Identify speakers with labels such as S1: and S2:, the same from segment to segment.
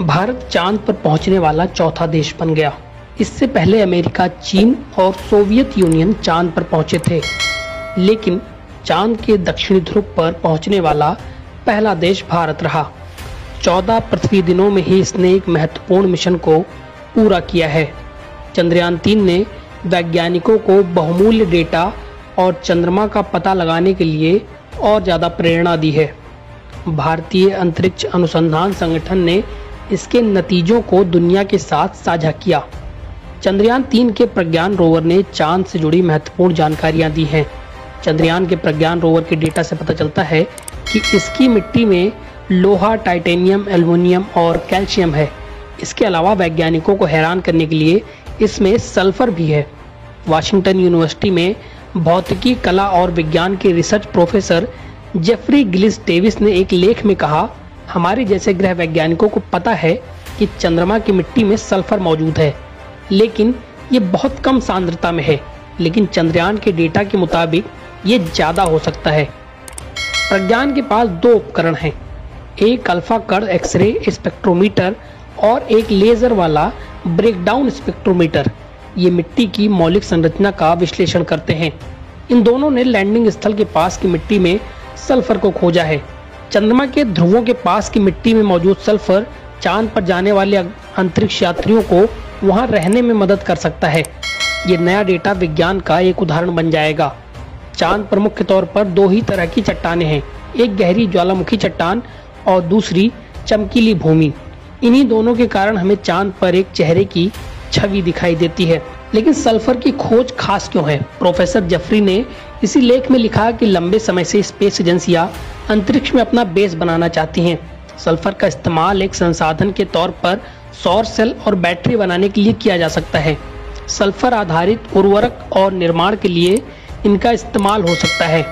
S1: भारत चांद पर पहुंचने वाला चौथा देश बन गया। इससे पहले अमेरिका, चीन और सोवियत यूनियन चांद पर पहुंचे थे, लेकिन चांद के दक्षिणी ध्रुव पर पहुंचने वाला पहला देश भारत रहा। 14 पृथ्वी दिनों में ही इसने एक महत्वपूर्ण मिशन को पूरा किया है। चंद्रयान 3 ने वैज्ञानिकों को बहुमूल्य डेटा और चंद्रमा का पता लगाने के लिए और ज़्यादा प्रेरणा दी है। भारतीय अंतरिक्ष अनुसंधान संगठन ने इसके नतीजों को दुनिया के साथ साझा किया। चंद्रयान 3 के प्रज्ञान रोवर ने चांद से जुड़ी महत्वपूर्ण जानकारियां दी हैं। चंद्रयान के प्रज्ञान रोवर के डेटा से पता चलता है कि इसकी मिट्टी में लोहा, टाइटेनियम, एल्युमिनियम और कैल्शियम है। इसके अलावा वैज्ञानिकों को हैरान करने के लिए इसमें सल्फर भी है। वाशिंगटन यूनिवर्सिटी में भौतिकी, कला और विज्ञान के research professor Jeffrey Gillis Davis ने एक लेख में कहा, हमारे जैसे ग्रह वैज्ञानिकों को पता है कि चंद्रमा की मिट्टी में सल्फर मौजूद है, लेकिन ये बहुत कम सांद्रता में है। लेकिन चंद्रयान के डेटा के मुताबिक ये ज्यादा हो सकता है। प्रज्ञान के पास 2 उपकरण हैं, एक अल्फा कण एक्सरे स्पेक्ट्रोमीटर और एक लेजर वाला ब्रेकडाउन स्पेक्ट्रोमीटर। ये मिट्टी की मौलिक संरचना का विश्लेषण करते हैं। इन दोनों ने लैंडिंग स्थल के पास की मिट्टी में सल्फर को खोजा है। चंद्रमा के ध्रुवों के पास की मिट्टी में मौजूद सल्फर चांद पर जाने वाले अंतरिक्ष यात्रियों को वहां रहने में मदद कर सकता है। ये नया डेटा विज्ञान का एक उदाहरण बन जाएगा। चांद पर मुख्य तौर पर 2 ही तरह की चट्टानें हैं, एक गहरी ज्वालामुखी चट्टान और दूसरी चमकीली भूमि। इन्हीं दोनों के कारण हमें चांद पर एक चेहरे की छवि दिखाई देती है। लेकिन सल्फर की खोज खास क्यों है? प्रोफेसर जेफरी ने इसी लेख में लिखा कि लंबे समय से स्पेस एजेंसियां अंतरिक्ष में अपना बेस बनाना चाहती हैं। सल्फर का इस्तेमाल एक संसाधन के तौर पर सौर सेल और बैटरी बनाने के लिए किया जा सकता है। सल्फर आधारित उर्वरक और निर्माण के लिए इनका इस्तेमाल हो सकता है।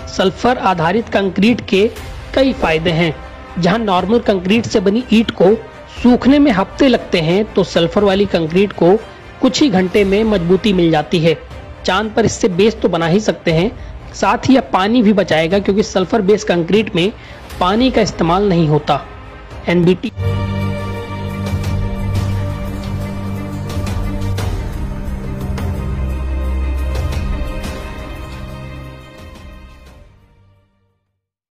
S1: सल्फर आधारित कंक्रीट के कई फायदे हैं। जहां नॉर्मल कंक्रीट से बनी ईंट को सूखने में हफ्ते लगते हैं, तो सल्फर वाली कंक्रीट को कुछ ही घंटे में मजबूती मिल जाती है। चांद पर इससे बेस तो बना ही सकते हैं, साथ ही यह पानी भी बचाएगा, क्योंकि सल्फर बेस कंक्रीट में पानी का इस्तेमाल नहीं होता। NBT